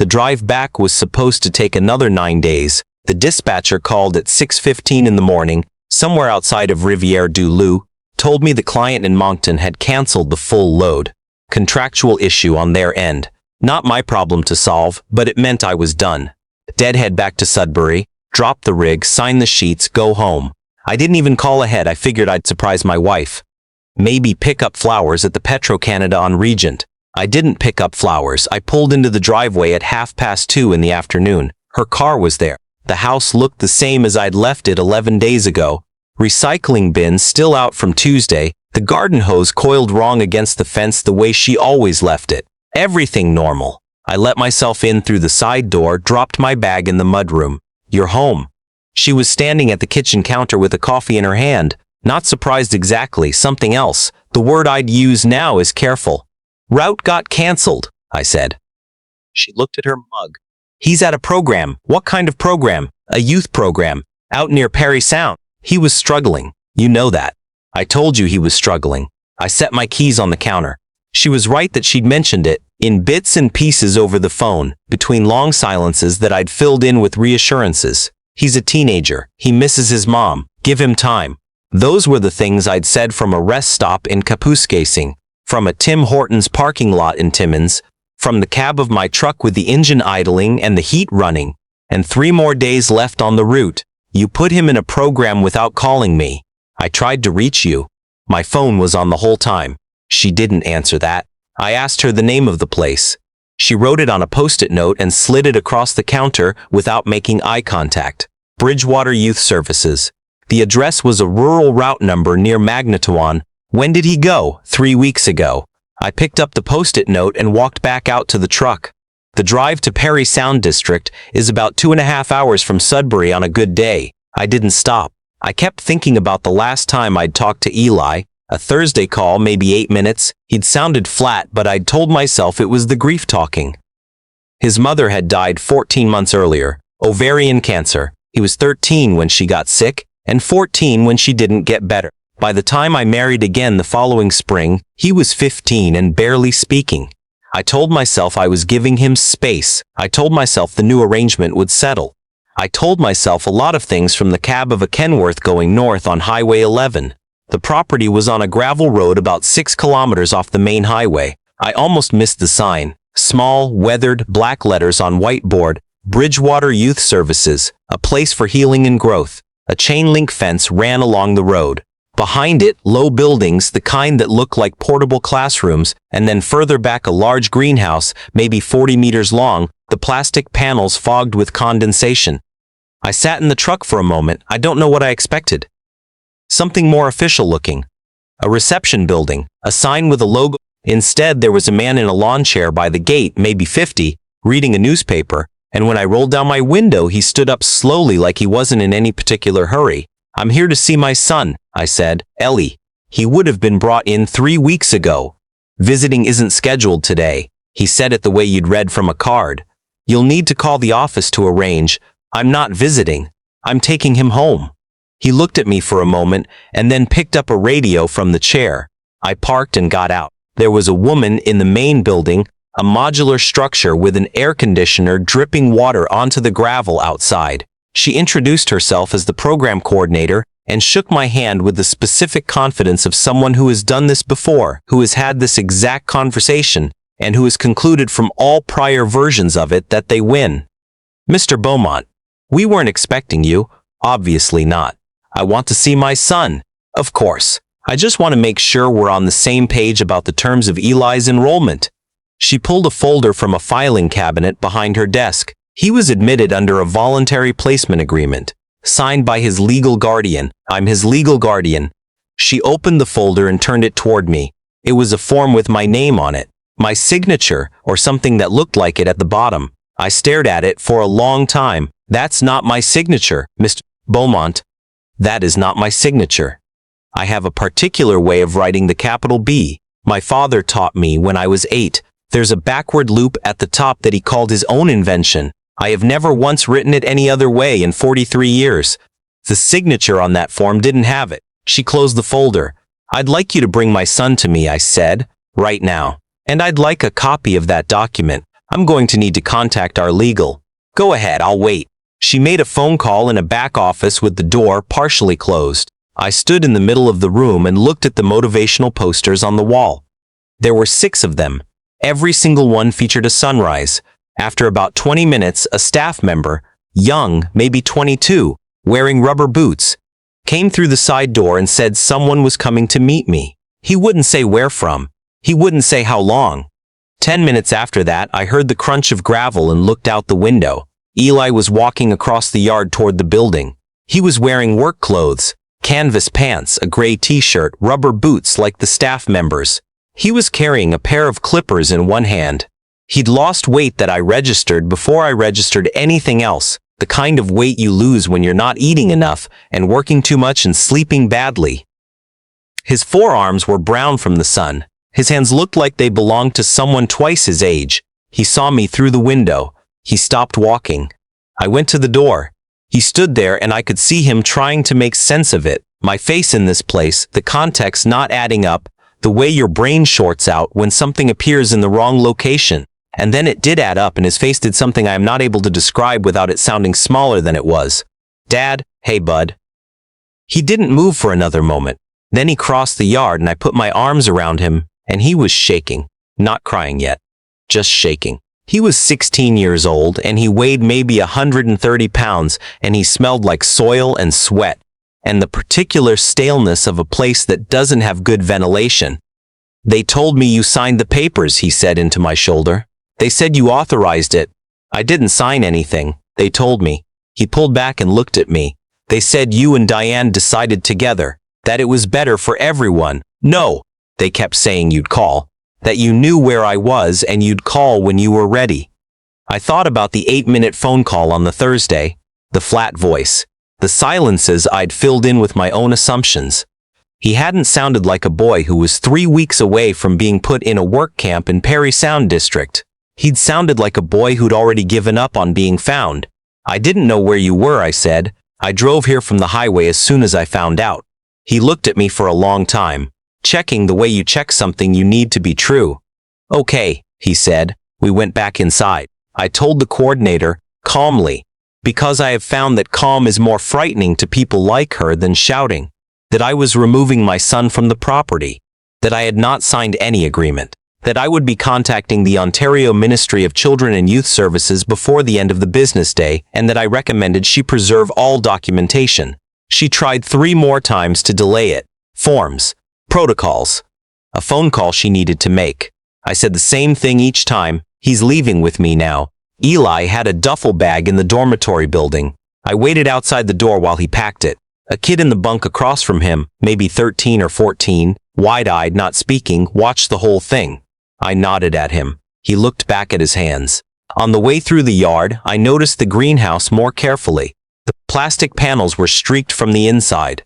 The drive back was supposed to take another 9 days. The dispatcher called at 6:15 in the morning, somewhere outside of Rivière-du-Loup, told me the client in Moncton had canceled the full load. Contractual issue on their end. Not my problem to solve, but it meant I was done. Deadhead back to Sudbury, drop the rig, sign the sheets, go home. I didn't even call ahead. I figured I'd surprise my wife. Maybe pick up flowers at the Petro-Canada on Regent. I didn't pick up flowers. I pulled into the driveway at 2:30 in the afternoon. Her car was there. The house looked the same as I'd left it 11 days ago. Recycling bin still out from Tuesday. The garden hose coiled wrong against the fence the way she always left it. Everything normal. I let myself in through the side door, dropped my bag in the mudroom. "You're home." She was standing at the kitchen counter with a coffee in her hand. Not surprised exactly, something else. The word I'd use now is careful. "Route got cancelled," I said. She looked at her mug. "He's at a program." "What kind of program?" "A youth program, out near Parry Sound." "He was struggling. You know that." "I told you he was struggling." I set my keys on the counter. She was right that she'd mentioned it, in bits and pieces over the phone, between long silences that I'd filled in with reassurances. "He's a teenager. He misses his mom. Give him time." Those were the things I'd said from a rest stop in Kapuskasing, from a Tim Hortons parking lot in Timmins, from the cab of my truck with the engine idling and the heat running, and 3 more days left on the route. "You put him in a program without calling me. I tried to reach you. My phone was on the whole time." She didn't answer that. I asked her the name of the place. She wrote it on a post-it note and slid it across the counter without making eye contact. Bridgewater Youth Services. The address was a rural route number near Magnetawan. When did he go? 3 weeks ago. I picked up the post-it note and walked back out to the truck. The drive to Parry Sound District is about 2.5 hours from Sudbury on a good day. I didn't stop. I kept thinking about the last time I'd talked to Eli. A Thursday call, maybe 8 minutes. He'd sounded flat, but I'd told myself it was the grief talking. His mother had died 14 months earlier, ovarian cancer. He was 13 when she got sick, and 14 when she didn't get better. By the time I married again the following spring, he was 15 and barely speaking. I told myself I was giving him space. I told myself the new arrangement would settle. I told myself a lot of things from the cab of a Kenworth going north on Highway 11. The property was on a gravel road about 6 kilometers off the main highway. I almost missed the sign. Small, weathered, black letters on whiteboard. Bridgewater Youth Services, a place for healing and growth. A chain-link fence ran along the road. Behind it, low buildings, the kind that look like portable classrooms, and then further back a large greenhouse, maybe 40 meters long, the plastic panels fogged with condensation. I sat in the truck for a moment. I don't know what I expected. Something more official looking. A reception building, a sign with a logo. Instead, there was a man in a lawn chair by the gate, maybe 50, reading a newspaper, and when I rolled down my window, he stood up slowly like he wasn't in any particular hurry. "I'm here to see my son," I said. "Ellie. He would have been brought in 3 weeks ago." "Visiting isn't scheduled today." He said it the way you'd read from a card. "You'll need to call the office to arrange." "I'm not visiting. I'm taking him home." He looked at me for a moment and then picked up a radio from the chair. I parked and got out. There was a woman in the main building, a modular structure with an air conditioner dripping water onto the gravel outside. She introduced herself as the program coordinator and shook my hand with the specific confidence of someone who has done this before, who has had this exact conversation, and who has concluded from all prior versions of it that they win. "Mr. Beaumont, we weren't expecting you." "Obviously not. I want to see my son." "Of course. I just want to make sure we're on the same page about the terms of Eli's enrollment." She pulled a folder from a filing cabinet behind her desk. He was admitted under a voluntary placement agreement, signed by his legal guardian. "I'm his legal guardian." She opened the folder and turned it toward me. It was a form with my name on it, my signature, or something that looked like it at the bottom. I stared at it for a long time. "That's not my signature, Mr. Beaumont. That is not my signature. I have a particular way of writing the capital B. My father taught me when I was 8. There's a backward loop at the top that he called his own invention. I have never once written it any other way in 43 years. The signature on that form didn't have it." She closed the folder. "I'd like you to bring my son to me," I said, "right now. And I'd like a copy of that document." I'm going to need to contact our legal. Go ahead, I'll wait. She made a phone call in a back office with the door partially closed. I stood in the middle of the room and looked at the motivational posters on the wall. There were 6 of them. Every single one featured a sunrise. After about 20 minutes, a staff member, young, maybe 22, wearing rubber boots, came through the side door and said someone was coming to meet me. He wouldn't say where from. He wouldn't say how long. 10 minutes after that, I heard the crunch of gravel and looked out the window. Eli was walking across the yard toward the building. He was wearing work clothes, canvas pants, a gray t-shirt, rubber boots like the staff members. He was carrying a pair of clippers in one hand. He'd lost weight that I registered before I registered anything else, the kind of weight you lose when you're not eating enough and working too much and sleeping badly. His forearms were brown from the sun. His hands looked like they belonged to someone twice his age. He saw me through the window. He stopped walking. I went to the door. He stood there and I could see him trying to make sense of it. My face in this place, the context not adding up, the way your brain shorts out when something appears in the wrong location. And then it did add up and his face did something I am not able to describe without it sounding smaller than it was. Dad, hey bud. He didn't move for another moment. Then he crossed the yard and I put my arms around him and he was shaking. Not crying yet. Just shaking. He was 16 years old and he weighed maybe 130 pounds and he smelled like soil and sweat and the particular staleness of a place that doesn't have good ventilation. They told me you signed the papers, he said into my shoulder. They said you authorized it. I didn't sign anything, they told me. He pulled back and looked at me. They said you and Diane decided together that it was better for everyone. No, they kept saying you'd call. That you knew where I was and you'd call when you were ready. I thought about the 8-minute phone call on the Thursday, the flat voice, the silences I'd filled in with my own assumptions. He hadn't sounded like a boy who was 3 weeks away from being put in a work camp in Parry Sound district. He'd sounded like a boy who'd already given up on being found. I didn't know where you were, I said. I drove here from the highway as soon as I found out. He looked at me for a long time. Checking the way you check something you need to be true. Okay, he said. We went back inside. I told the coordinator, calmly, because I have found that calm is more frightening to people like her than shouting, that I was removing my son from the property, that I had not signed any agreement, that I would be contacting the Ontario Ministry of Children and Youth Services before the end of the business day, and that I recommended she preserve all documentation. She tried 3 more times to delay it. Forms. Protocols. A phone call she needed to make. I said the same thing each time. He's leaving with me now. Eli had a duffel bag in the dormitory building. I waited outside the door while he packed it. A kid in the bunk across from him, maybe 13 or 14, wide-eyed, not speaking, watched the whole thing. I nodded at him. He looked back at his hands. On the way through the yard, I noticed the greenhouse more carefully. The plastic panels were streaked from the inside.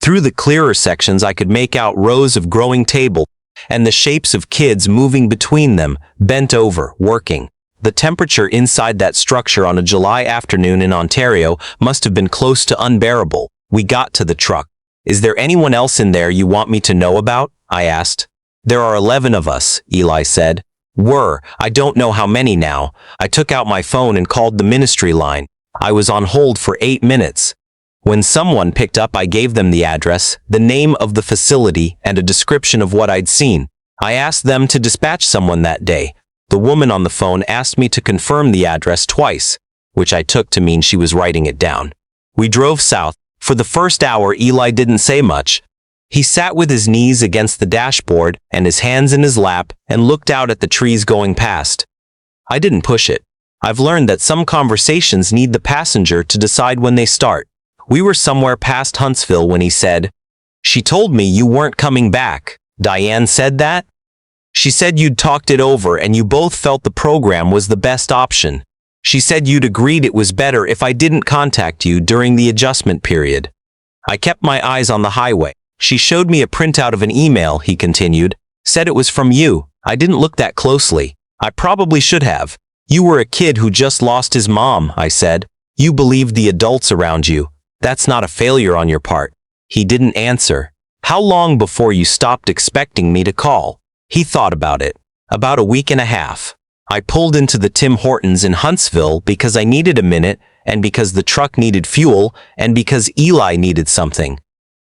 Through the clearer sections I could make out rows of growing tables and the shapes of kids moving between them, bent over, working. The temperature inside that structure on a July afternoon in Ontario must have been close to unbearable. We got to the truck. Is there anyone else in there you want me to know about? I asked. There are 11 of us, Eli said. I don't know how many now. I took out my phone and called the ministry line. I was on hold for 8 minutes. When someone picked up, I gave them the address, the name of the facility, and a description of what I'd seen. I asked them to dispatch someone that day. The woman on the phone asked me to confirm the address twice, which I took to mean she was writing it down. We drove south. For the first hour, Eli didn't say much. He sat with his knees against the dashboard and his hands in his lap and looked out at the trees going past. I didn't push it. I've learned that some conversations need the passenger to decide when they start. We were somewhere past Huntsville when he said, "She told me you weren't coming back." Diane said that? She said you'd talked it over and you both felt the program was the best option. She said you'd agreed it was better if I didn't contact you during the adjustment period. I kept my eyes on the highway. She showed me a printout of an email, he continued. Said it was from you. I didn't look that closely. I probably should have. You were a kid who just lost his mom, I said. You believed the adults around you. That's not a failure on your part. He didn't answer. How long before you stopped expecting me to call? He thought about it. About a week and a half. I pulled into the Tim Hortons in Huntsville because I needed a minute, and because the truck needed fuel, and because Eli needed something.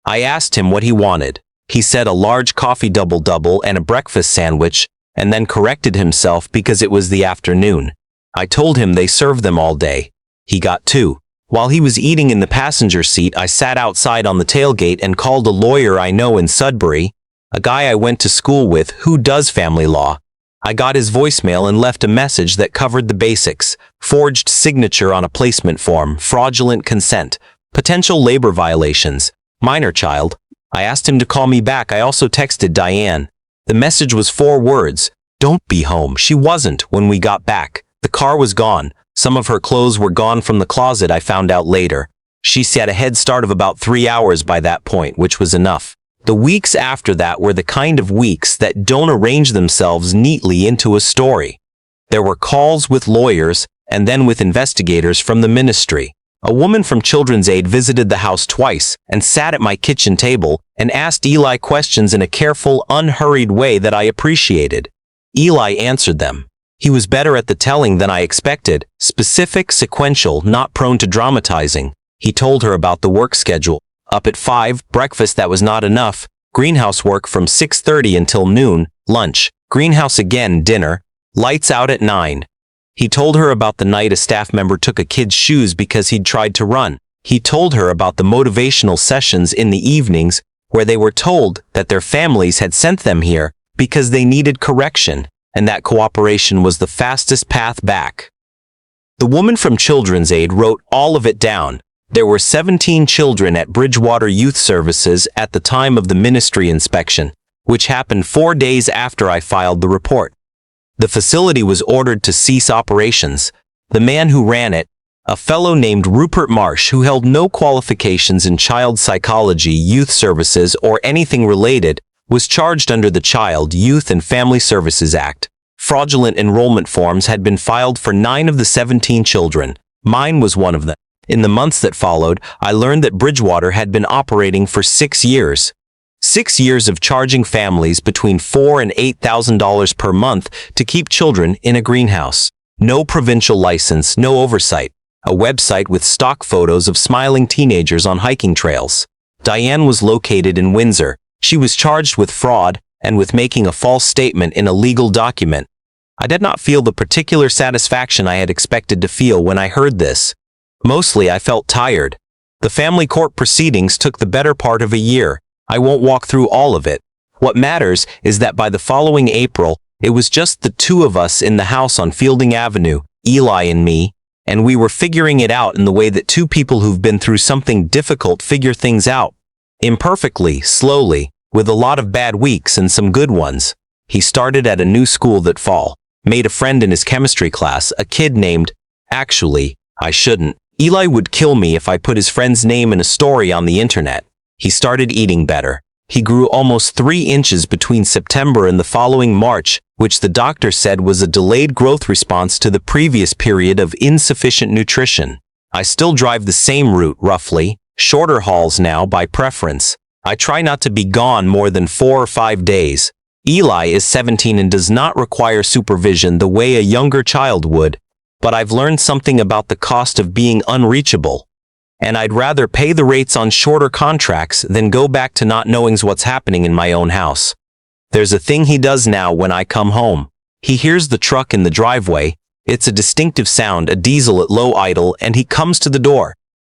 I asked him what he wanted. He said a large coffee double-double and a breakfast sandwich, and then corrected himself because it was the afternoon. I told him they served them all day. He got two. While he was eating in the passenger seat, I sat outside on the tailgate and called a lawyer I know in Sudbury, a guy I went to school with who does family law. I got his voicemail and left a message that covered the basics: forged signature on a placement form, fraudulent consent, potential labor violations, minor child. I asked him to call me back. I also texted Diane. The message was 4 words: "Don't be home." She wasn't when we got back. The car was gone. Some of her clothes were gone from the closet, I found out later. She had a head start of about 3 hours by that point, which was enough. The weeks after that were the kind of weeks that don't arrange themselves neatly into a story. There were calls with lawyers and then with investigators from the ministry. A woman from Children's Aid visited the house twice and sat at my kitchen table and asked Eli questions in a careful, unhurried way that I appreciated. Eli answered them. He was better at the telling than I expected, specific, sequential, not prone to dramatizing. He told her about the work schedule. Up at 5, breakfast that was not enough, greenhouse work from 6:30 until noon, lunch, greenhouse again, dinner, lights out at 9. He told her about the night a staff member took a kid's shoes because he'd tried to run. He told her about the motivational sessions in the evenings where they were told that their families had sent them here because they needed correction, and that cooperation was the fastest path back. The woman from Children's Aid wrote all of it down. There were 17 children at Bridgewater Youth Services at the time of the ministry inspection, which happened 4 days after I filed the report. The facility was ordered to cease operations. The man who ran it, a fellow named Rupert Marsh who held no qualifications in child psychology, youth services, or anything related, was charged under the Child, Youth and Family Services Act. Fraudulent enrollment forms had been filed for 9 of the 17 children. Mine was one of them. In the months that followed, I learned that Bridgewater had been operating for 6 years. 6 years of charging families between $4,000 and $8,000 per month to keep children in a greenhouse. No provincial license, no oversight. A website with stock photos of smiling teenagers on hiking trails. Diane was located in Windsor. She was charged with fraud and with making a false statement in a legal document. I did not feel the particular satisfaction I had expected to feel when I heard this. Mostly I felt tired. The family court proceedings took the better part of a year. I won't walk through all of it. What matters is that by the following April, it was just the 2 of us in the house on Fielding Avenue, Eli and me, and we were figuring it out in the way that 2 people who've been through something difficult figure things out. Imperfectly, slowly, with a lot of bad weeks and some good ones. He started at a new school that fall, made a friend in his chemistry class, a kid named, actually, I shouldn't. Eli would kill me if I put his friend's name in a story on the internet. He started eating better. He grew almost 3 inches between September and the following March, which the doctor said was a delayed growth response to the previous period of insufficient nutrition. I still drive the same route, roughly, shorter hauls now by preference. I try not to be gone more than 4 or 5 days. Eli is 17 and does not require supervision the way a younger child would, but I've learned something about the cost of being unreachable. And I'd rather pay the rates on shorter contracts than go back to not knowing what's happening in my own house. There's a thing he does now when I come home. He hears the truck in the driveway. It's a distinctive sound, a diesel at low idle, and he comes to the door.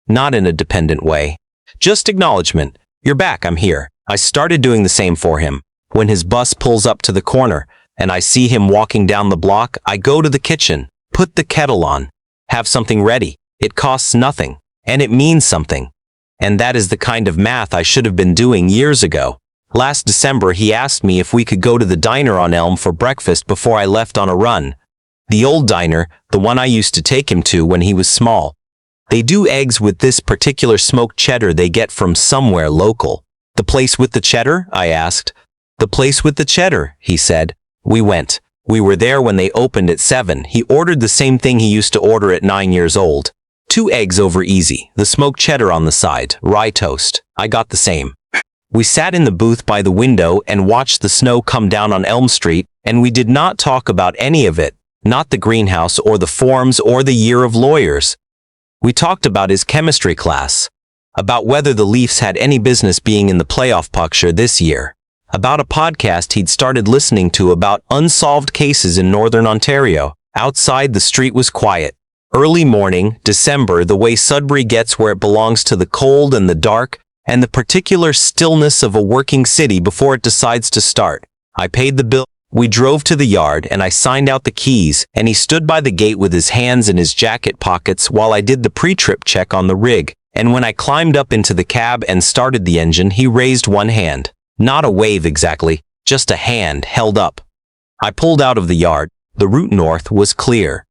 Not in a dependent way. Just acknowledgement. You're back, I'm here. I started doing the same for him. When his bus pulls up to the corner, and I see him walking down the block, I go to the kitchen, put the kettle on, have something ready. It costs nothing. And it means something. And that is the kind of math I should have been doing years ago. Last December, he asked me if we could go to the diner on Elm for breakfast before I left on a run. The old diner, the one I used to take him to when he was small. They do eggs with this particular smoked cheddar they get from somewhere local. The place with the cheddar? I asked. The place with the cheddar, he said. We went. We were there when they opened at 7. He ordered the same thing he used to order at 9 years old. 2 eggs over easy, the smoked cheddar on the side, rye toast. I got the same. We sat in the booth by the window and watched the snow come down on Elm Street, and we did not talk about any of it. not the greenhouse or the forms or the year of lawyers. We talked about his chemistry class, about whether the Leafs had any business being in the playoff picture this year, about a podcast he'd started listening to about unsolved cases in Northern Ontario. Outside, the street was quiet. Early morning, December, the way Sudbury gets where it belongs to the cold and the dark, and the particular stillness of a working city before it decides to start. I paid the bill. We drove to the yard, and I signed out the keys, and he stood by the gate with his hands in his jacket pockets while I did the pre-trip check on the rig. And when I climbed up into the cab and started the engine, he raised one hand. Not a wave exactly, just a hand held up. I pulled out of the yard. The route north was clear.